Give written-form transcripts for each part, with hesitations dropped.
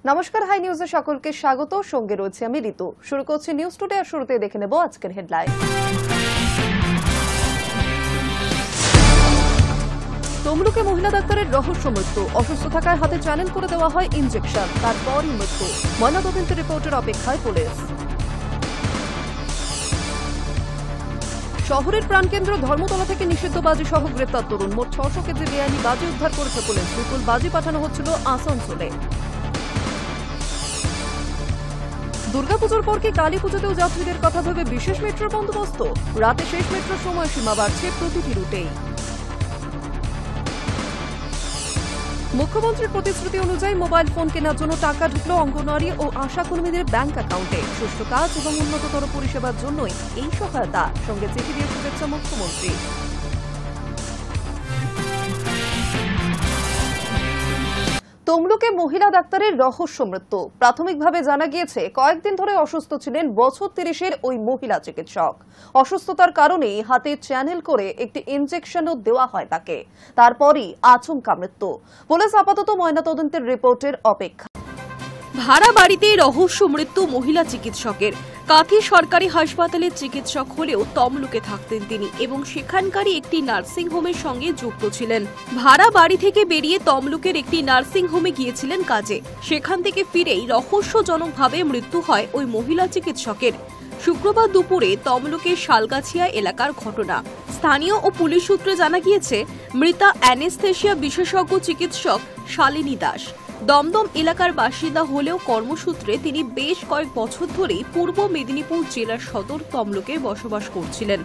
নমস্কার, হাই নিউজে সকলকে স্বাগত। সঙ্গে রয়েছে আমি ঋতু। শুরু করছি নিউজ টুডে, আর শুরুতে দেখে নেব আজকের হেডলাইন। তমলুকে মহিলা ডাক্তারের রহস্য মৃত্যু। অসুস্থ থাকায় হাতে চ্যানেল করে দেওয়া হয় ইনজেকশন, তারপরই মৃত্যু। ময়নাতদন্তের রিপোর্টের অপেক্ষায় পুলিশ। শহরের প্রাণকেন্দ্র ধর্মতলা থেকে নিষিদ্ধ বাজি সহ গ্রেপ্তার তরুণ। মোট 600 কেজি বেআইনি বাজি উদ্ধার করেছে পুলিশ। বিপুল বাজি পাঠানো হচ্ছিল আসানসোলে। দুর্গাপুজোর পর কি কালী পুজোতেও যাত্রীদের কথা ভেবে বিশেষ মেট্রোর বন্দোবস্ত? রাতে শেষ মেট্রোর সময়সীমা বাড়ছে প্রতিটি রুটেই। মুখ্যমন্ত্রীর প্রতিশ্রুতি অনুযায়ী মোবাইল ফোন কেনার জন্য টাকা ঢুকল অঙ্গনওয়াড়ি ও আশা কর্মীদের ব্যাংক অ্যাকাউন্টে। সুষ্ঠু কাজ এবং উন্নততর পরিষেবার জন্যই এই সহায়তা। সঙ্গে চিঠি দিয়ে শুভেচ্ছা মুখ্যমন্ত্রী। তমলুকে মহিলা ডাক্তারের রহস্য মৃত্যু। প্রাথমিকভাবে জানা গিয়েছে, কয়েকদিন ধরে অসুস্থ ছিলেন বছর 30-এর ওই মহিলা চিকিৎসক। অসুস্থতার কারণে হাতে চ্যানেল করে একটি ইনজেকশনও দেওয়া হয় তাকে। তারপরই আচমকা মৃত্যু। পুলিশ আপাতত ময়নাতদন্তের রিপোর্টের অপেক্ষা। ভাড়া বাড়িতে রহস্য মৃত্যু মহিলা চিকিৎসকের। কাঁথি সরকারি হাসপাতালের চিকিৎসক হলেও তমলুকে থাকতেন তিনি এবং সেখানকারই একটি নার্সিং হোমের সঙ্গে যুক্ত ছিলেন। ভাড়া বাড়ি থেকে বেরিয়ে তমলুকের একটি নার্সিং হোমে গিয়েছিলেন কাজে। সেখান থেকে ফিরেই রহস্যজনকভাবে মৃত্যু হয় ওই মহিলা চিকিৎসকের। শুক্রবার দুপুরে তমলুকের শালগাছিয়া এলাকার ঘটনা। স্থানীয় ও পুলিশ সূত্রে জানা গিয়েছে, মৃতা অ্যানেস্থেশিয়া বিশেষজ্ঞ চিকিৎসক শালিনী দাস। দমদম এলাকার বাসিন্দা হলেও কর্মসূত্রে তিনি বেশ কয়েক বছর ধরেই পূর্ব মেদিনীপুর জেলার সদর তমলুকে বসবাস করছিলেন।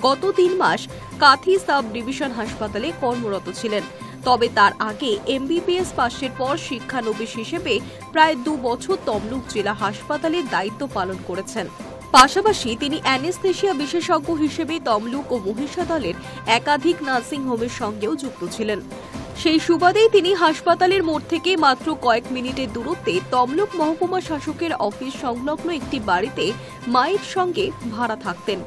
গত 3 মাস কাঁথি সাব ডিভিশন হাসপাতালে কর্মরত ছিলেন। তবে তার আগে MBBS পাশের পর শিক্ষানবিশ হিসেবে প্রায় 2 বছর তমলুক জেলা হাসপাতালের দায়িত্ব পালন করেছেন। পাশাপাশি তিনি অ্যানেস্থেশিয়া বিশেষজ্ঞ হিসেবে তমলুক ও মহিষাদলের একাধিক নার্সিং হোমের সঙ্গেও যুক্ত ছিলেন। সেই সুবাদেই তিনি হাসপাতালের মোড় থেকে মাত্র কয়েক মিনিটের দূরত্বে তমলুক মহকুমা শাসকের অফিস সংলগ্ন একটি বাড়িতে মায়ের সঙ্গে ভাড়া থাকতেন।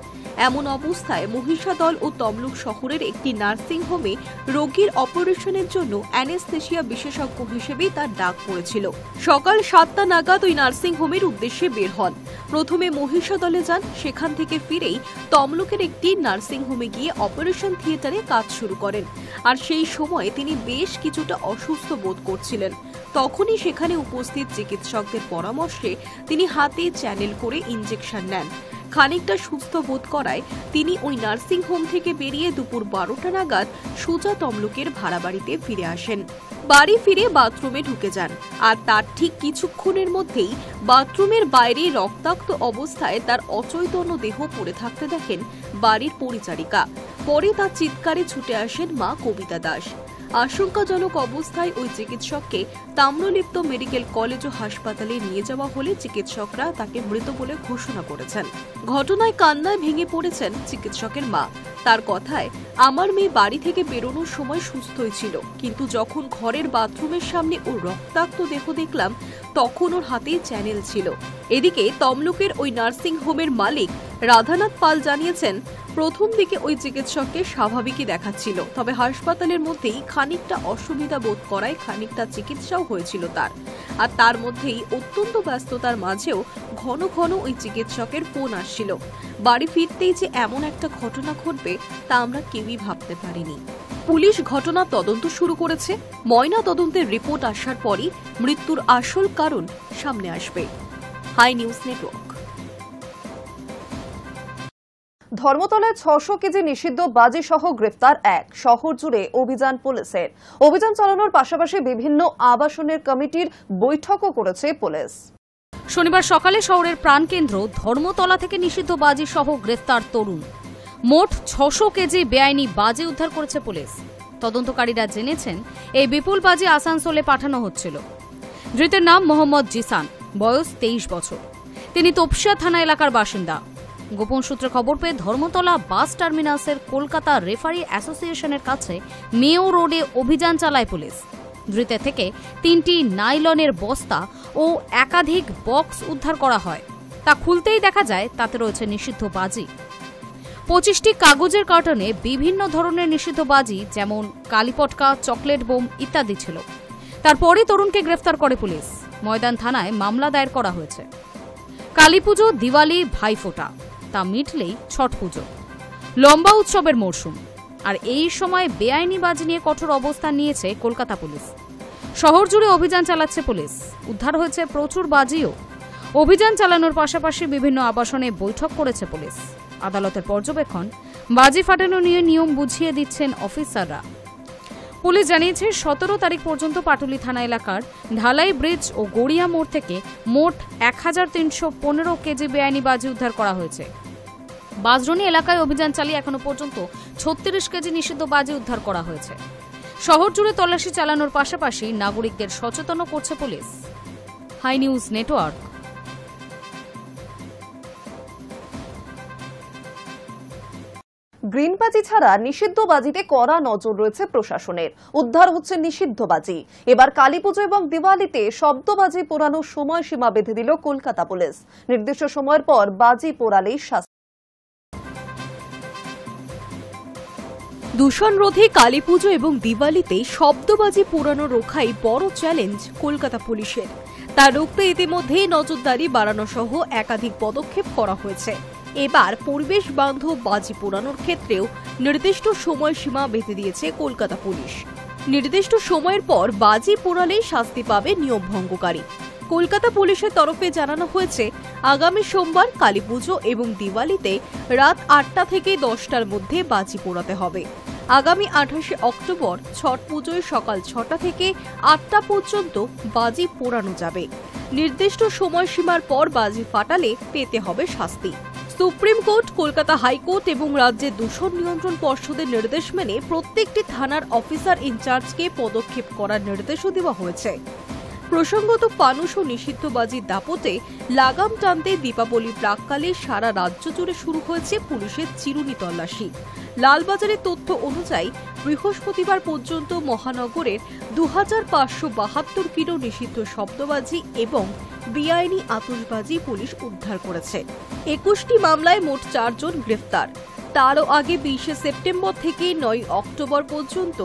এমন অবস্থায় মহিষাদল ও তমলুক শহরের একটি নার্সিং হোমে রোগীর অপারেশনের জন্য অ্যানেস্থেশিয়া বিশেষজ্ঞ হিসেবেই তার ডাক পড়েছিল। সকাল 7টা নাগাদ ওই নার্সিং হোমের উদ্দেশ্যে বের হন। প্রথমে মহিষাদলে যান, সেখান থেকে ফিরেই তমলুকের একটি নার্সিং হোমে গিয়ে অপারেশন থিয়েটারে কাজ শুরু করেন। আর সেই সময় তিনি বেশ কিছুটা অসুস্থ বোধ করছিলেন। তখনই সেখানে উপস্থিত চিকিৎসকদের পরামর্শে তিনি হাতে চ্যানেল করে ইনজেকশন নেন। খানিকটা সুস্থ বোধ করায় তিনি ওই নার্সিং হোম থেকে বেরিয়ে দুপুর 12টা নাগাদ সোজা তমলুকের ভাড়া বাড়িতে ফিরে আসেন। বাড়ি ফিরে বাথরুমে ঢুকে যান, আর তার ঠিক কিছুক্ষণের মধ্যেই বাথরুমের বাইরে রক্তাক্ত অবস্থায় তার অচৈতন্য দেহ পড়ে থাকতে দেখেন বাড়ির পরিচারিকা। পরে তার চিৎকারে ছুটে আসেন মা কবিতা দাস। আশঙ্কাজনক অবস্থায় ওই চিকিৎসককে তাম্রলিপ্ত মেডিকেল কলেজ ও হাসপাতালে নিয়ে যাওয়া হলে চিকিৎসকরা তাকে মৃত বলে ঘোষণা করেছেন। ঘটনায় কান্নায় ভেঙে পড়েছেন চিকিৎসকের মা। তার কথায়, আমার মেয়ে বাড়ি থেকে বেরোনোর সময় সুস্থই ছিল, কিন্তু যখন ঘরের বাথরুমের সামনে ওর রক্তাক্ত দেহ দেখলাম, তখন ওর হাতে চ্যানেল ছিল। এদিকে তমলুকের ওই নার্সিং হোমের মালিক রাধানাথ পাল জানিয়েছেন, প্রথম দিকে ওই চিকিৎসককে স্বাভাবিকই দেখাচ্ছিল, তবে হাসপাতালের মধ্যেই খানিকটা অসুবিধা বোধ করায় খানিকটা চিকিৎসাও হয়েছিল তার। আর তার মধ্যেই অত্যন্ত ব্যস্ততার মাঝেও ঘন ঘন ওই চিকিৎসকের ফোন আসছিল। বাড়ি ফিরতেই যে এমন একটা ঘটনা ঘটবে তা আমরা কেউই ভাবতে পারিনি। পুলিশ ঘটনার তদন্ত শুরু করেছে। ময়না তদন্তের রিপোর্ট আসার পরই মৃত্যুর আসল কারণ সামনে আসবে। Hi News Network. ধর্মতলায় 600 কেজি নিষিদ্ধ বাজি সহ গ্রেফতার এক। শহর জুড়ে অভিযান পুলিশের। অভিযান চালানোর পাশাপাশি বিভিন্ন আবাসনের কমিটির বৈঠকও করেছে পুলিশ। শনিবার সকালে শহরের প্রাণকেন্দ্র ধর্মতলা থেকে নিষিদ্ধ বাজি সহ গ্রেফতার তরুণ। মোট 600 কেজি বেআইনি বাজি উদ্ধার করেছে পুলিশ। তদন্তকারীরা জেনেছেন, এই বিপুল বাজি আসানসোলে পাঠানো হচ্ছিল। ধৃতের নাম মোহাম্মদ জিসান, বয়স 23 বছর। তিনি তপসিয়া থানা এলাকার বাসিন্দা। গোপন সূত্রে খবর পেয়ে ধর্মতলা বাস টার্মিনাসের কলকাতা রেফারি অ্যাসোসিয়েশনের কাছে মেয়ো রোডে অভিযান চালায় পুলিশ। ধৃতের থেকে 3টি নাইলনের বস্তা ও একাধিক বক্স উদ্ধার করা হয়। তা খুলতেই দেখা যায় তাতে রয়েছে নিষিদ্ধ বাজি। 25টি কাগজের কার্টনে বিভিন্ন ধরনের নিষিদ্ধ বাজি, যেমন কালীপটকা, চকলেট বোম ইত্যাদি ছিল। তারপরই তরুণকে গ্রেফতার করে পুলিশ। ময়দান থানায় মামলা দায়ের করা হয়েছে। কালীপুজো, দিওয়ালি, ভাইফোঁটা তা মিটলেই ছট পুজো, লম্বা উৎসবের মরশুম। আর এই সময় বেআইনি বাজি নিয়ে কঠোর অবস্থান নিয়েছে কলকাতা পুলিশ। শহর জুড়ে অভিযান চালাচ্ছে পুলিশ। উদ্ধার হয়েছে প্রচুর বাজিও। অভিযান চালানোর পাশাপাশি বিভিন্ন আবাসনে বৈঠক করেছে পুলিশ। আদালতের পর্যবেক্ষণ, বাজি ফাটানো নিয়ে নিয়ম বুঝিয়ে দিচ্ছেন অফিসাররা। পুলিশ জানিয়েছে 17 তারিখ পর্যন্ত পাটুলি থানা এলাকার ঢালাই ব্রিজ ও গড়িয়া মোড় থেকে মোট 1315 কেজি বেআইনি বাজি উদ্ধার করা হয়েছে। বাজরনি এলাকায় অভিযান চালিয়ে এখনো পর্যন্ত 36 কেজি নিষিদ্ধ বাজি উদ্ধার করা হয়েছে। শহর জুড়ে তল্লাশি চালানোর পাশাপাশি নাগরিকদের সচেতনও করছে police. Hi News Network. Green বাজি ছাড়া নিষিদ্ধ বাজিতে কড়া নজর রয়েছে প্রশাসনের। উদ্ধার হচ্ছে নিষিদ্ধ বাজি। এবার কালীপুজো এবং দিওয়ালিতে শব্দবাজি পোড়ানোর সময়সীমা বেঁধে দিল কলকাতা পুলিশ। নির্দিষ্ট সময়ের পর বাজি পোড়ালেই শাস্তি। দূষণ রোধে কালীপুজো এবং দিওয়ালিতে শব্দবাজি পোড়ানো রোখাই বড় চ্যালেঞ্জ কলকাতা পুলিশের। তা রুখতে ইতিমধ্যেই নজরদারি বাড়ানো সহ একাধিক পদক্ষেপ করা হয়েছে। এবার পরিবেশ বান্ধব বাজি পোড়ানোর ক্ষেত্রেও নির্দিষ্ট সময়সীমা বেঁধে দিয়েছে কলকাতা পুলিশ। নির্দিষ্ট সময়ের পর বাজি পোড়ালেই শাস্তি পাবে নিয়ম ভঙ্গকারী। কলকাতা পুলিশের তরফে জানানো হয়েছে, আগামী সোমবার কালীপুজো এবং দিওয়ালিতে রাত 8টা থেকে 10টার মধ্যে বাজি পোড়াতে হবে। আগামী 28শে অক্টোবর ছট পুজোয় সকাল 6টা থেকে 8টা পর্যন্ত বাজি পোড়ানো যাবে। নির্দিষ্ট সময়সীমার পর বাজি ফাটালে পেতে হবে শাস্তি। সুপ্রিম কোর্ট, কলকাতা হাইকোর্ট এবং রাজ্যের দূষণ নিয়ন্ত্রণ পর্ষদের নির্দেশ মেনে প্রত্যেকটি থানার অফিসার ইনচার্জকে পদক্ষেপ করার নির্দেশও দেওয়া হয়েছে। প্রসঙ্গত, ফানুস ও নিষিদ্ধ বাজির দাপটে লাগাম টানতে দীপাবলি প্রাক্কালে সারা রাজ্য জুড়ে শুরু হয়েছে পুলিশের চিরুনি তল্লাশি। লালবাজারের তথ্য অনুযায়ী বৃহস্পতিবার পর্যন্ত মহানগরের 2572 কিলো নিষিদ্ধ শব্দবাজি এবং বেআইনি আতশবাজি পুলিশ উদ্ধার করেছে। 21টি মামলায় মোট 4 জন গ্রেফতার। তারও আগে 20শে সেপ্টেম্বর থেকে 9 অক্টোবর পর্যন্ত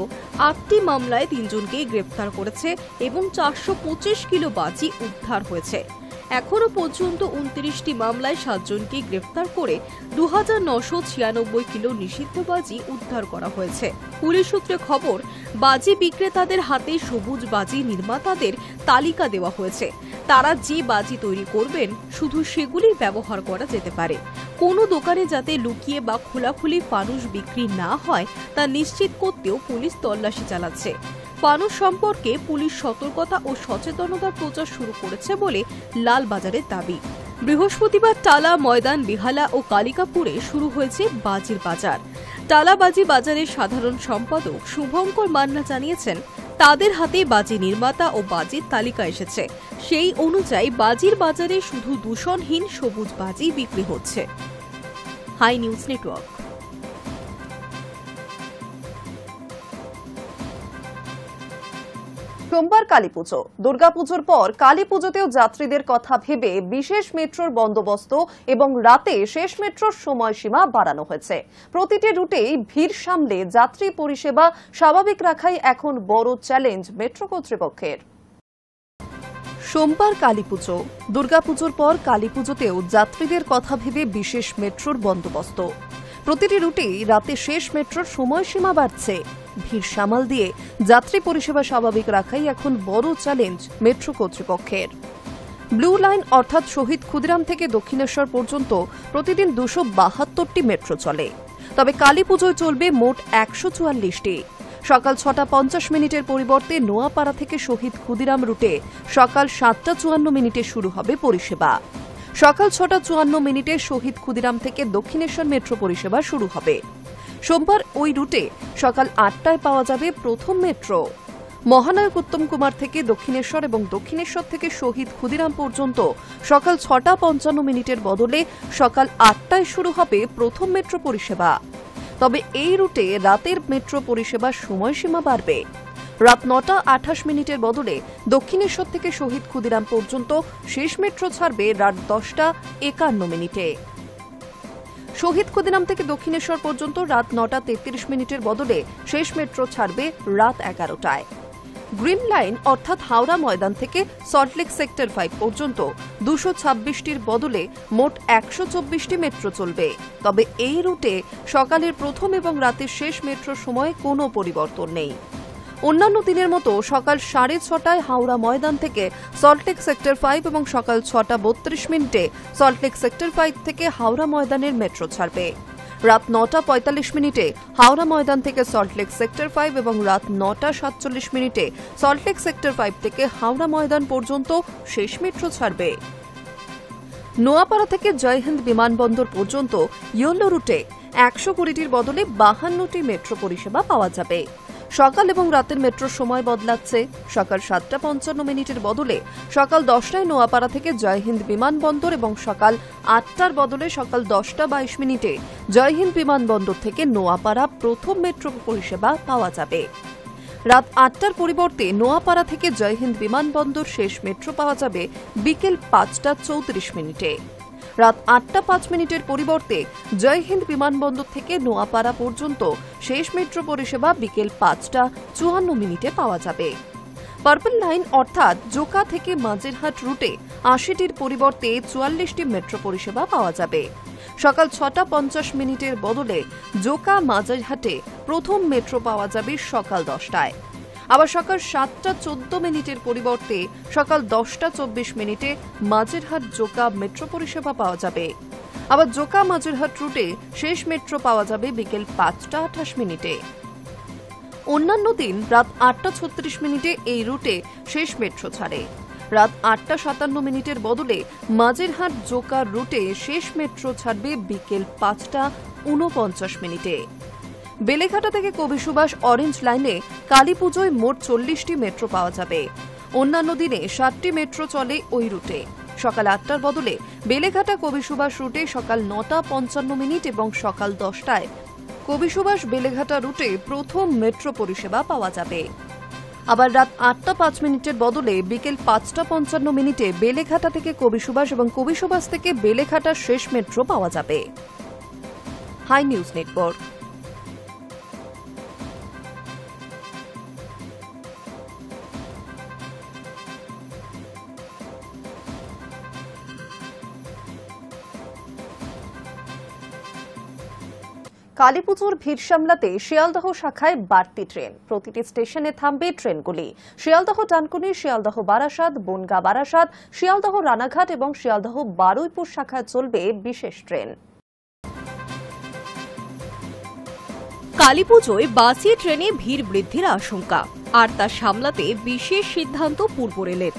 8টি মামলায় 3 জনকে গ্রেফতার করেছে এবং 425 কিলো বাজি উদ্ধার হয়েছে। এখনো পর্যন্ত 29টি মামলায় 7 জনকে গ্রেফতার করে 2996 কিলো নিষিদ্ধ বাজি উদ্ধার করা হয়েছে। পুলিশ সূত্রে খবর, বাজি বিক্রেতাদের হাতে সবুজ বাজি নির্মাতাদের তালিকা দেওয়া হয়েছে। তারা যে বাজি তৈরি করবেন শুধু সেগুলি ব্যবহার করা যেতে পারে। কোনো দোকানে যাতে লুকিয়ে বা খোলাখুলি ফানুস বিক্রি না হয় তা নিশ্চিত করতেও পুলিশ তল্লাশি চালাচ্ছে। ফানুস সম্পর্কে পুলিশ সতর্কতা ও সচেতনতার প্রচার শুরু করেছে বলে লালবাজারের দাবি। বৃহস্পতিবার টালা, ময়দান, বেহালা ও কালিকাপুরে শুরু হয়েছে বাজির বাজার। টালা বাজি বাজারের সাধারণ সম্পাদক শুভঙ্কর মান্না জানিয়েছেন, তাদের হাতে বাজি নির্মাতা ও বাজির তালিকা এসেছে। সেই অনুযায়ী বাজির বাজারে শুধু দূষণহীন সবুজ বাজি বিক্রি হচ্ছে। Hi News Network. সোমবার কালীপুজো। দুর্গাপুজোর পর কালীপুজোতেও যাত্রীদের কথা ভেবে বিশেষ মেট্রোর বন্দোবস্ত এবং রাতে শেষ মেট্রোর সময়সীমা বাড়ানো হয়েছে। প্রতিটি রুটেই ভিড় সামলে যাত্রী পরিষেবা স্বাভাবিক রাখাই এখন বড় চ্যালেঞ্জ মেট্রো কর্তৃপক্ষের। সোমবার কালীপুজো। দুর্গাপুজোর পর কালীপুজোতেও যাত্রীদের কথা ভেবে বিশেষ মেট্রোর বন্দোবস্ত। প্রতিটি রুটেই রাতে শেষ মেট্রোর সময়সীমা বাড়ছে। ভিড় সামাল দিয়ে যাত্রী পরিষেবা স্বাভাবিক রাখাই এখন বড় চ্যালেঞ্জ মেট্রো কর্তৃপক্ষের। ব্লু লাইন অর্থাৎ শহীদ ক্ষুদিরাম থেকে দক্ষিণেশ্বর পর্যন্ত প্রতিদিন 272টি মেট্রো চলে। তবে কালীপুজোয় চলবে মোট 144টি। সকাল 6টা 50 মিনিটের পরিবর্তে নোয়াপাড়া থেকে শহীদ ক্ষুদিরাম রুটে সকাল 7টা 54 মিনিটে শুরু হবে পরিষেবা। সকাল 6টা 54 মিনিটে শহীদ ক্ষুদিরাম থেকে দক্ষিণেশ্বর মেট্রো পরিষেবা শুরু হবে। সোমবার ওই রুটে সকাল 8টায় পাওয়া যাবে প্রথম মেট্রো। মহানায়ক উত্তম কুমার থেকে দক্ষিণেশ্বর এবং দক্ষিণেশ্বর থেকে শহীদ ক্ষুদিরাম পর্যন্ত সকাল 6টা 55 মিনিটের বদলে সকাল 8টায় শুরু হবে প্রথম মেট্রো পরিষেবা। তবে এই রুটে রাতের মেট্রো পরিষেবার সময়সীমা বাড়বে। রাত 9টা 28 মিনিটের বদলে দক্ষিণেশ্বর থেকে শহীদ ক্ষুদিরাম পর্যন্ত শেষ মেট্রো ছাড়বে রাত 10টা 51 মিনিটে। শহীদ ক্ষুদিরাম থেকে দক্ষিণেশ্বর পর্যন্ত রাত 9টা 33 মিনিটের বদলে শেষ মেট্রো ছাড়বে রাত 11টায়। গ্রিন লাইন অর্থাৎ হাওড়া ময়দান থেকে সল্টলেক সেক্টর 5 পর্যন্ত 226টির বদলে মোট 124টি মেট্রো চলবে। তবে এই রুটে সকালের প্রথম এবং রাতের শেষ মেট্রোর সময়ে কোনো পরিবর্তন নেই। অন্যান্য দিনের মতো সকাল 6:30টায় হাওড়া ময়দান থেকে সল্টলেক সেক্টর 5 এবং সকাল 6:32 সল্টলেক সেক্টর 5 থেকে হাওড়া ময়দানের মেট্রো ছাড়বে। রাত 9:45 হাওড়া ময়দান থেকে সল্টলেক সেক্টর 5 এবং রাত 9:47 সল্টলেক সেক্টর 5 থেকে হাওড়া ময়দান পর্যন্ত শেষ মেট্রো ছাড়বে। নোয়াপাড়া থেকে জয়হিন্দ বিমানবন্দর পর্যন্ত ইয়েলো রুটে 120টির বদলে 52টি মেট্রো পরিষেবা পাওয়া যাবে। সকাল এবং রাতের মেট্রোর সময় বদলাচ্ছে। সকাল 7:55 বদলে সকাল 10টায় নোয়াপাড়া থেকে জয়হিন্দ বিমানবন্দর এবং সকাল 8টার বদলে সকাল 10:22 জয়হিন্দ বিমানবন্দর থেকে নোয়াপাড়া প্রথম মেট্রো পরিষেবা পাওয়া যাবে। রাত 8টার পরিবর্তে নোয়াপাড়া থেকে জয়হিন্দ বিমানবন্দর শেষ মেট্রো পাওয়া যাবে বিকেল 5:34। রাত 8:05 পরিবর্তে জয়হিন্দ বিমানবন্দর থেকে নোয়াপাড়া পর্যন্ত শেষ মেট্রো পরিষেবা বিকেল 5:54 পাওয়া যাবে। পার্পল লাইন অর্থাৎ জোকা থেকে মাঝেরহাট রুটে 80টির পরিবর্তে 44টি মেট্রো পরিষেবা পাওয়া যাবে। সকাল 6:50 বদলে জোকা মাঝেরহাটে প্রথম মেট্রো পাওয়া যাবে সকাল 10টায়। আবার সকাল 7:14 পরিবর্তে সকাল 10:24 মাঝেরহাট জোকা মেট্রো পরিষেবা পাওয়া যাবে। আবার জোকা মাঝেরহাট রুটে শেষ মেট্রো পাওয়া যাবে বিকেল 5:28। অন্যান্য দিন রাত 8:36 এই রুটে শেষ মেট্রো ছাড়ে। রাত 8:57 বদলে মাঝেরহাট জোকা রুটে শেষ মেট্রো ছাড়বে বিকেল 5:49। বেলেঘাটা থেকে কবি সুভাষ অরেঞ্জ লাইনে কালীপুজোয় মোট 40টি মেট্রো পাওয়া যাবে। অন্যান্য দিনে 7টি মেট্রো চলে ওই রুটে। সকাল 8টার বদলে বেলেঘাটা কবি সুভাষ রুটে সকাল 9:55 এবং সকাল 10টায় কবি সুভাষ বেলেঘাটা রুটে প্রথম মেট্রো পরিষেবা পাওয়া যাবে। আবার রাত 8:05 বদলে বিকেল 5:55 বেলেঘাটা থেকে কবি সুভাষ এবং কবি সুভাষ থেকে বেলেঘাটা শেষ মেট্রো পাওয়া যাবে। Hi News Network. কালীপুজোর ভিড় সামলাতে শিয়ালদহ শাখায় বাড়তি ট্রেন। প্রতিটি স্টেশনে থামবে ট্রেনগুলি। শিয়ালদহ ডানকুনি, শিয়ালদহ বারাসাত, বনগাঁ বারাসাত, শিয়ালদহ রানাঘাট এবং শিয়ালদহ বারুইপুর শাখায় চলবে বিশেষ ট্রেন। কালীপুজোয় বাসে ট্রেনে ভিড় বৃদ্ধির আশঙ্কা, আর তা সামলাতে বিশেষ সিদ্ধান্ত পূর্ব রেলের।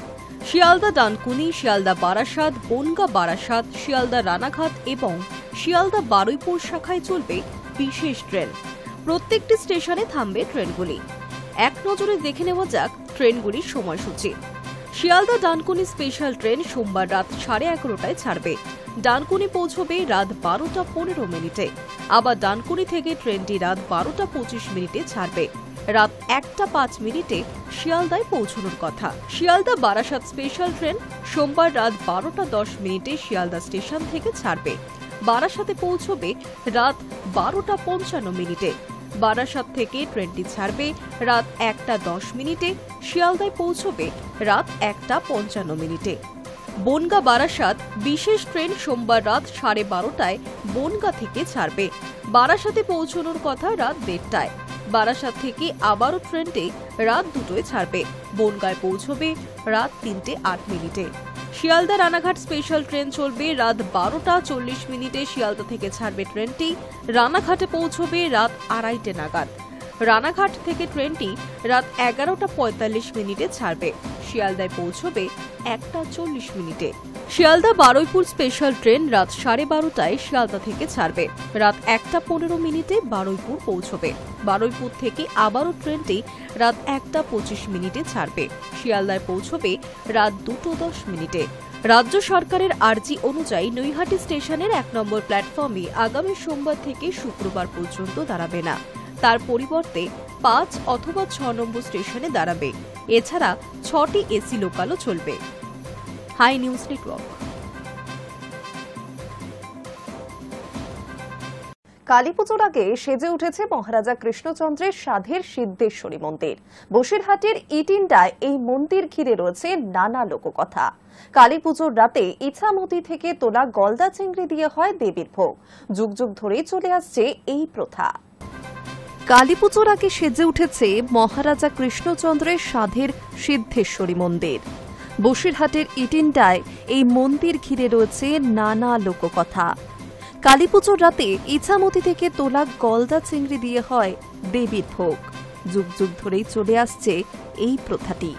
শিয়ালদা ডানকুনি, শিয়ালদা বারাসাত, বনগাঁ বারাসাত, শিয়ালদা রানাঘাট এবং শিয়ালদা বারুইপুর শাখায় চলবে বিশেষ ট্রেন। প্রত্যেকটি স্টেশনে থামবে ট্রেনগুলি। এক নজরে দেখে নেওয়া যাক ট্রেনগুলির সময়সূচি। শিয়ালদা ডানকুনি স্পেশাল ট্রেন সোমবার রাত 11:30টায় ছাড়বে। ডানকুনি পৌঁছবে রাত 12:15। আবার ডানকুনি থেকে ট্রেনটি রাত 12:25 ছাড়বে। রাত 1:05 শিয়ালদায় পৌঁছানোর কথা। শিয়ালদা বারাসাত স্পেশাল ট্রেন সোমবার রাত 12:10 শিয়ালদা স্টেশন থেকে ছাড়বে। বারাসাতে পৌঁছবে রাত 12:55। বারাসাত থেকে ট্রেনটি ছাড়বে রাত 1:10। শিয়ালদায় পৌঁছবে রাত 1:55। বনগাঁ বারাসাত বিশেষ ট্রেন সোমবার রাত 12:30টায় বনগাঁ থেকে ছাড়বে। বারাসাতে পৌঁছানোর কথা রাত 1:30টায়। বারাসাত থেকে আবারও ট্রেনটি রাত 2টায় ছাড়বে। বনগাঁয় পৌঁছবে রাত 3:08। শিয়ালদা রানাঘাট স্পেশাল ট্রেন চলবে রাত 12:40। শিয়ালদা থেকে ছাড়বে ট্রেনটি। রানাঘাটে পৌঁছবে রাত 2:30 নাগাদ। রানাঘাট থেকে ট্রেনটি রাত 11:45 ছাড়বে। শিয়ালদায় পৌঁছবে 1:40। শিয়ালদা বারুইপুর স্পেশাল ট্রেন রাত 12:30টায় শিয়ালদা থেকে ছাড়বে। রাত 1:15 বারুইপুর পৌঁছবে। বারুইপুর থেকে আবারও ট্রেনটি রাত 1:25 ছাড়বে। শিয়ালদায় পৌঁছবে রাত 2:10। রাজ্য সরকারের আর্জি অনুযায়ী নৈহাটি স্টেশনের 1 নম্বর প্ল্যাটফর্মে আগামী সোমবার থেকে শুক্রবার পর্যন্ত দাঁড়াবে না। তার পরিবর্তে 5 অথবা 6 নম্বর স্টেশনে দাঁড়াবে। এছাড়া 6টি এসি লোকালও চলবে। Hi News Network. কালীপুজোর আগে সেজে উঠেছে মহারাজা কৃষ্ণচন্দ্রের সাধের সিদ্ধেশ্বরী মন্দির। বসিরহাটের ইটিন্ডায় এই মন্দির ঘিরে রয়েছে নানা লোককথা। কালীপুজোর রাতে ইছামতি থেকে তোলা গলদা চিংড়ি দিয়ে হয় দেবীর ভোগ। যুগ যুগ ধরেই চলে আসছে এই প্রথা। কালীপুজোর আগে সেজে উঠেছে মহারাজা কৃষ্ণচন্দ্রের সাধের সিদ্ধেশ্বরী মন্দির। বসিরহাটের ইটিন্ডায় এই মন্দির ঘিরে রয়েছে নানা লোককথা। কালীপুজোর রাতে ইছামতি থেকে তোলা গলদা চিংড়ি দিয়ে হয় দেবীর ভোগ। যুগ যুগ ধরেই চলে আসছে এই প্রথাটি।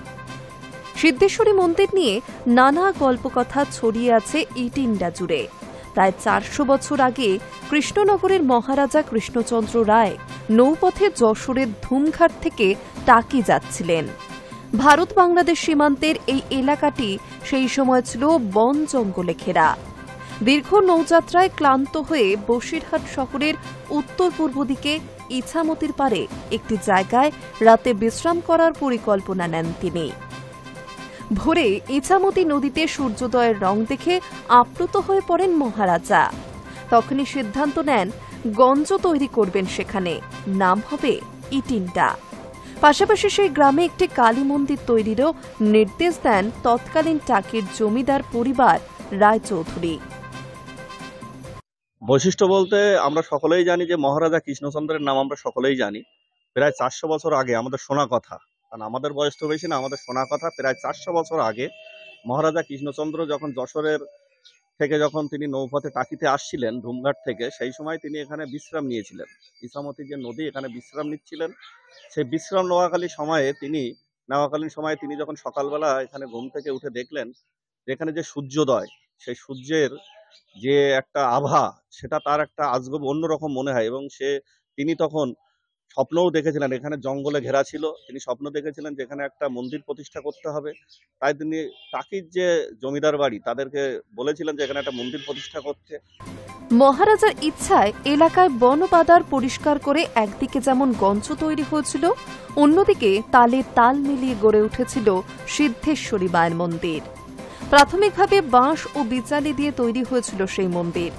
সিদ্ধেশ্বরী মন্দির নিয়ে নানা গল্পকথা ছড়িয়ে আছে ইটিন্ডা জুড়ে। প্রায় 400 বছর আগে কৃষ্ণনগরের মহারাজা কৃষ্ণচন্দ্র রায় নৌপথে যশোরের ধুমঘাট থেকে টাকি যাচ্ছিলেন। ভারত বাংলাদেশ সীমান্তের এই এলাকাটি সেই সময় ছিল বন জঙ্গলে ঘেরা। দীর্ঘ নৌযাত্রায় ক্লান্ত হয়ে বসিরহাট শহরের উত্তর পূর্ব দিকে ইছামতির পারে একটি জায়গায় রাতে বিশ্রাম করার পরিকল্পনা নেন তিনি। ভোরে ইছামতি নদীতে সূর্যোদয়ের রং দেখে আপ্লুত হয়ে পড়েন মহারাজা। তখনই সিদ্ধান্ত নেন গঞ্জ তৈরি করবেন সেখানে, নাম হবে ইটিন্ডা। পাশাপাশি সেই গ্রামে একটি কালী মন্দির তৈরিরও নির্দেশ দেন তৎকালীন টাকির জমিদার পরিবার রায়চৌধুরী। বৈশিষ্ট্য বলতে আমরা সকলেই জানি যে মহারাজা কৃষ্ণচন্দ্রের নাম আমরা সকলেই জানি। প্রায় 400 বছর আগে আমাদের শোনা কথা, কারণ আমাদের বয়স তো বেশি না, আমাদের শোনা কথা প্রায় 400 বছর আগে মহারাজা কৃষ্ণচন্দ্র যখন যশোরের থেকে যখন তিনি নৌপথে টাকিতে আসছিলেন ধুমঘাট থেকে, সেই সময় তিনি এখানে বিশ্রাম নিয়েছিলেন। ইছামতি যে নদী, এখানে বিশ্রাম নিচ্ছিলেন। সেই বিশ্রাম নেওয়াকালীন সময়ে তিনি যখন সকালবেলা এখানে ঘুম থেকে উঠে দেখলেন যে এখানে যে সূর্যোদয়, সেই সূর্যের যে একটা আভা, সেটা তার একটা আজগব অন্যরকম মনে হয়। এবং তিনি তখন স্বপ্নও দেখেছিলেন, এখানে জঙ্গলে ঘেরা ছিল, তিনি স্বপ্ন দেখেছিলেন যে এখানে একটা মন্দির প্রতিষ্ঠা করতে হবে। তাই তিনি টাকির যে জমিদার বাড়ি তাদেরকে বলেছিলেন যে এখানে একটা মন্দির প্রতিষ্ঠা করতে। মহারাজার ইচ্ছায় এলাকায় বন বাদার পরিষ্কার করে একদিকে যেমন গঞ্জ তৈরি হয়েছিল, অন্যদিকে তালে তাল মিলিয়ে গড়ে উঠেছিল সিদ্ধেশ্বরী মায়ের মন্দির। প্রাথমিকভাবে বাঁশ ও বিচালি দিয়ে তৈরি হয়েছিল সেই মন্দির।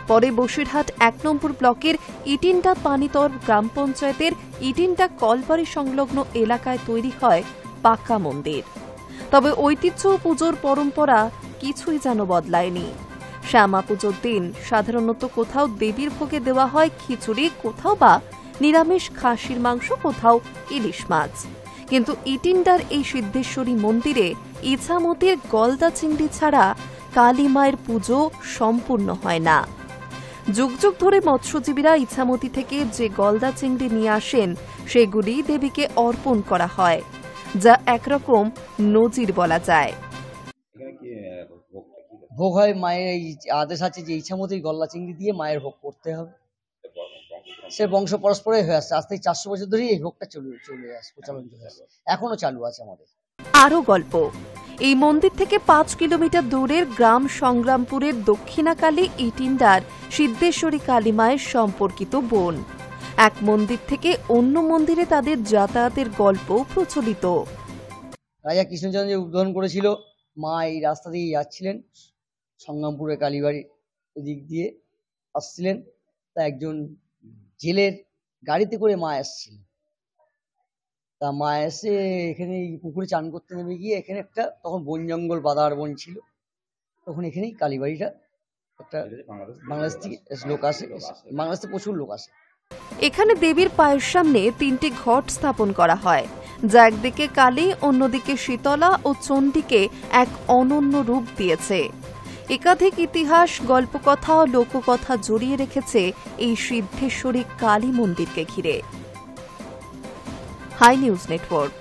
পরে বসিরহাট 1 নম্বর ব্লকের ইটিন্ডা পানিতর গ্রাম পঞ্চায়েতের ইটিন্ডা কলবাড়ি সংলগ্ন এলাকায় তৈরি হয় পাকা মন্দির। তবে ঐতিহ্য ও পুজোর পরম্পরা কিছুই যেন বদলায়নি। শ্যামা পুজোর দিন সাধারণত কোথাও দেবীর ভোগে দেওয়া হয় খিচুড়ি, কোথাও বা নিরামিষ খাসির মাংস, কোথাও ইলিশ মাছ। কিন্তু ইটিন্ডার এই সিদ্ধেশ্বরী মন্দিরে ইছামতির গলদা চিংড়ি ছাড়া কালী মায়ের পুজো সম্পূর্ণ হয় না। যুগ যুগ ধরে মৎস্যজীবীরা ইছামতি থেকে যে গলদা চিংড়ি নিয়ে আসেন সেগুলি দেবীকে অর্পণ করা হয়, যা একরকম নজির বলা যায়। ভোগ হয় মায়ের, এই আদেশ আছে যে ইছামতির গলদা চিংড়ি দিয়ে মায়ের ভোগ করতে হবে। সে বংশ পরস্পরই হয়ে আসছে, আজ থেকে 400 বছর ধরেই এই ভোগটা চলে আসছে, প্রচলন চলে আসছে, এখনো চালু আছে আমাদের। আরো গল্প, এই মন্দির থেকে 5 কিলোমিটার দূরের গ্রাম সংগ্রামপুরের দক্ষিণাকালী ইটিন্ডার সিদ্ধেশ্বরী কালী মায়ের সম্পর্কিত বোন। এক মন্দির থেকে অন্য মন্দিরে তাদের যাতায়াতের গল্প প্রচলিত। রাজা কৃষ্ণচন্দ্র যে উদ্বোধন করেছিল, মা এই রাস্তা দিয়ে যাচ্ছিলেন, সংগ্রামপুরের কালীবাড়ির দিক দিয়ে আসছিলেন। তা একজন জেলের গাড়িতে করে মা এসেছিলেন। তা মা এসে এখানে পুকুরে চান করতে নেমে গিয়ে এখানে একটা তখন বন জঙ্গল বাদার বন ছিল, তখন এখানেই কালীবাড়িটা একটা বাংলাদেশ থেকে লোক আসে, বাংলাদেশ থেকে প্রচুর লোক আসে। এখানে দেবীর পায়ের সামনে 3টি ঘট স্থাপন করা হয়, যা একদিকে কালী, অন্যদিকে শীতলা ও চণ্ডীকে এক অনন্য রূপ দিয়েছে। একাধিক ইতিহাস, গল্পকথা ও লোককথা জড়িয়ে রেখেছে এই সিদ্ধেশ্বরী কালী মন্দিরকে ঘিরে। High News network.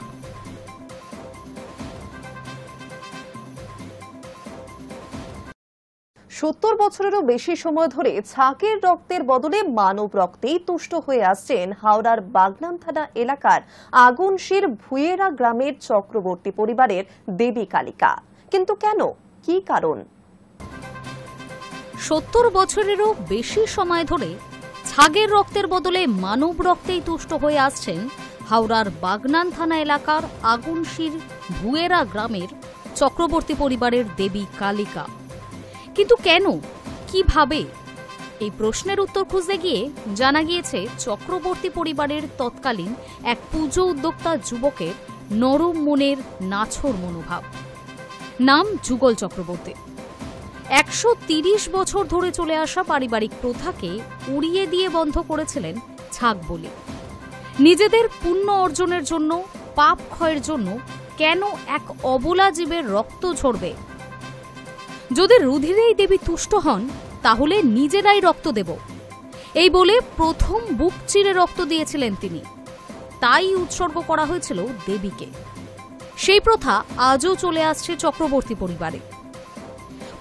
70 বছরেরও বেশি সময় ধরে ছাগের রক্তের বদলে মানব রক্তেই তুষ্ট হয়ে আসছেন হাওড়ার বাগনান থানা এলাকার আগুনশির ভুয়েরা গ্রামের চক্রবর্তী পরিবারের দেবী কালিকা। কিন্তু কেন, কি কারণ? 70 বছরেরও বেশি সময় ধরে ছাগের রক্তের বদলে মানব রক্তেই তুষ্ট হয়ে আসছেন হাওড়ার বাগনান থানা এলাকার আগুনশির ভুয়েরা গ্রামের চক্রবর্তী পরিবারের দেবী কালিকা। কিন্তু কেন, কিভাবে এই প্রশ্নের উত্তর খুঁজতে গিয়ে জানা গিয়েছে চক্রবর্তী পরিবারের তৎকালীন এক পুজো উদ্যোক্তা যুবকের নরম মনের নাছোড় মনোভাব। নাম যুগল চক্রবর্তী। 130 বছর ধরে চলে আসা পারিবারিক প্রথাকে উড়িয়ে দিয়ে বন্ধ করেছিলেন ছাগ বলি। নিজেদের পুণ্য অর্জনের জন্য, পাপ ক্ষয়ের জন্য কেন এক অবলা জীবের রক্ত ঝরবে? যদি রুধিরেই দেবী তুষ্ট হন তাহলে নিজেরাই রক্ত দেব, এই বলে প্রথম বুক চিরে রক্ত দিয়েছিলেন তিনি। তাই উৎসর্গ করা হয়েছিল দেবীকে। সেই প্রথা আজও চলে আসছে চক্রবর্তী পরিবারে।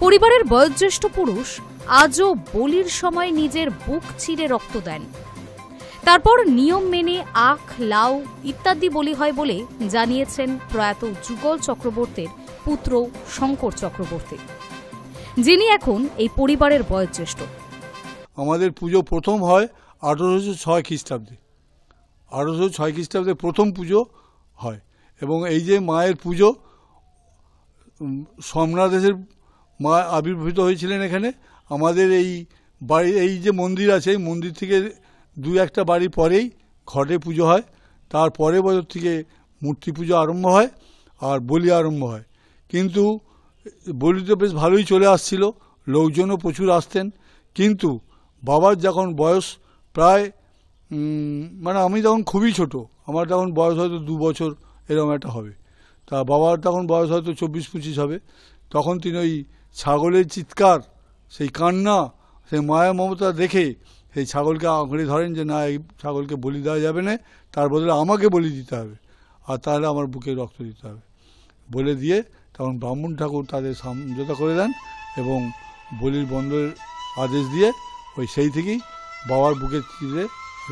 পরিবারের বয়োজ্যেষ্ঠ পুরুষ আজও বলির সময় নিজের বুক চিরে রক্ত দেন। তারপর নিয়ম মেনে আখ, লাউ ইত্যাদি বলি হয় বলে জানিয়েছেন প্রয়াত যুগল চক্রবর্তীর পুত্র শঙ্কর চক্রবর্তী, যিনি এখন এই পরিবারের বয়োজ্যেষ্ঠ। আমাদের পুজো প্রথম হয় 1806 খ্রিস্টাব্দে। 1806 খ্রিস্টাব্দে প্রথম পুজো হয় এবং এই যে মায়ের পুজো, সোমনাথের মা আবির্ভূত হয়েছিলেন এখানে। আমাদের এই বাড়ি, এই যে মন্দির আছে, এই মন্দির থেকে 2-1টা বাড়ি পরেই ঘটে পুজো হয়। তার পরের বছর থেকে মূর্তি পুজো আরম্ভ হয় আর বলি আরম্ভ হয়। কিন্তু বলি তো বেশ ভালোই চলে আসছিল, লোকজনও প্রচুর আসতেন। কিন্তু বাবার যখন বয়স প্রায় মানে আমি তখন খুবই ছোট, আমার তখন বয়স হয়তো 2 বছর এরকম একটা হবে। তা বাবার তখন বয়স হয়তো 24-25 হবে। তখন তিনি ওই ছাগলের চিৎকার, সেই কান্না, সেই মায়া মমতা দেখে সেই ছাগলকে আঁকড়ে ধরেন যে না, এই ছাগলকে বলি দেওয়া যাবে না, তার বদলে আমাকে বলি দিতে হবে, আর তাহলে আমার বুকে রক্ত দিতে হবে বলে দিয়ে তখন ব্রাহ্মণ ঠাকুর তাদের সমঝোতা করে দেন এবং বলির বন্ধের আদেশ দিয়ে ওই সেই থেকেই বাবার বুকে চিরে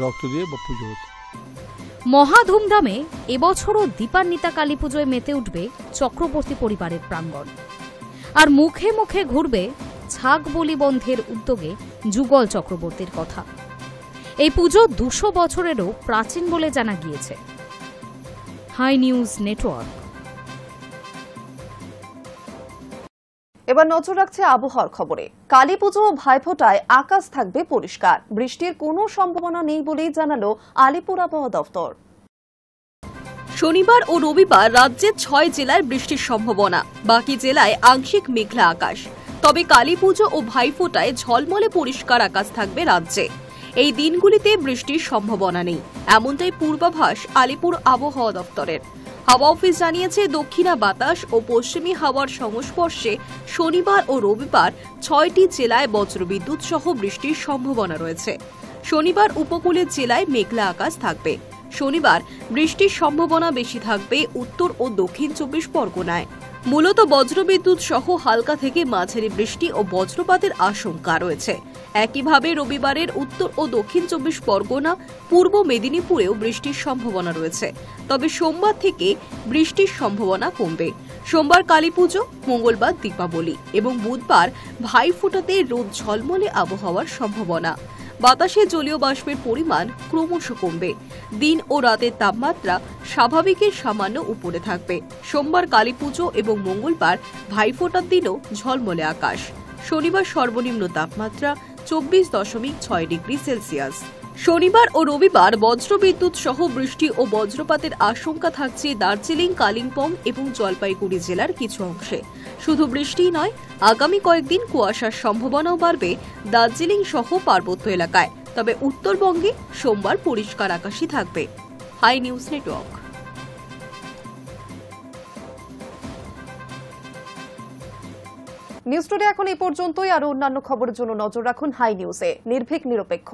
রক্ত দিয়ে পুজো হতো। মহা ধুমধামে এবছরও দীপান্বিতা কালী পুজোয় মেতে উঠবে চক্রবর্তী পরিবারের প্রাঙ্গণ। আর মুখে মুখে ঘুরবে ছাগ বলি বন্ধের উদ্যোগে যুগল চক্রবর্তীর কথা। এই পুজো 200 বছরেরও প্রাচীন বলে জানা গিয়েছে। Hi News Network. এবার নজর রাখছে আবহাওয়ার খবরে। কালী পুজো ও ভাইফোঁটায় আকাশ থাকবে পরিষ্কার, বৃষ্টির কোনো সম্ভাবনা নেই বলেই জানালো আলিপুর আবহাওয়া দফতর। শনিবার ও রবিবার রাজ্যের 6 জেলায় বৃষ্টির সম্ভাবনা, বাকি জেলায় আংশিক মেঘলা আকাশ। তবে কালী পুজো ও ভাইফোঁটায় ঝলমলে পরিষ্কার আকাশ থাকবে রাজ্যে। এই দিনগুলিতে বৃষ্টির সম্ভাবনা নেই, এমনটাই পূর্বাভাস আলিপুর আবহাওয়া দফতরের। হাওয়া অফিস জানিয়েছে, দক্ষিণা বাতাস ও পশ্চিমী হাওয়ার সংস্পর্শে শনিবার ও রবিবার 6টি জেলায় বজ্রবিদ্যুৎ সহ বৃষ্টির সম্ভাবনা রয়েছে। শনিবার উপকূলের জেলায় মেঘলা আকাশ থাকবে। শনিবার বৃষ্টির সম্ভাবনা বেশি থাকবে উত্তর ও দক্ষিণ 24 পরগনায়। মূলত বজ্রবিদ্যুৎ সহ হালকা থেকে মাঝারি বৃষ্টি ও বজ্রপাতের আশঙ্কা রয়েছে। একইভাবে রবিবারের উত্তর ও দক্ষিণ 24 পরগনা, পূর্ব মেদিনীপুরেও বৃষ্টির সম্ভাবনা রয়েছে। তবে সোমবার থেকে বৃষ্টির সম্ভাবনা কমবে। সোমবার কালীপুজো, মঙ্গলবার দীপাবলি এবং বুধবার ভাইফোঁটাতে রোদ ঝলমলে আবহাওয়ার সম্ভাবনা। বাতাসে জলীয় বাষ্পের পরিমাণ ক্রমশ কমবে। দিন ও রাতের তাপমাত্রা স্বাভাবিকের সামান্য উপরে থাকবে। সোমবার কালীপুজো এবং মঙ্গলবার ভাইফোঁটার দিনও ঝলমলে আকাশ। শনিবার সর্বনিম্ন তাপমাত্রা 24.6 ডিগ্রি সেলসিয়াস। শনিবার ও রবিবার বজ্রবিদ্যুৎ সহ বৃষ্টি ও বজ্রপাতের আশঙ্কা থাকছে দার্জিলিং, কালিম্পং এবং জলপাইগুড়ি জেলার কিছু অংশে। শুধু বৃষ্টিই নয়, আগামী কয়েকদিন কুয়াশার সম্ভাবনাও বাড়বে দার্জিলিং সহ পার্বত্য এলাকায়। তবে উত্তরবঙ্গে সোমবার পরিষ্কার আকাশই থাকবে। Hi News Network. News today এখন এই পর্যন্তই। আরো অন্যান্য খবরের জন্য নজর রাখুন হাই নিউজে। নির্ভীক, নিরপেক্ষ।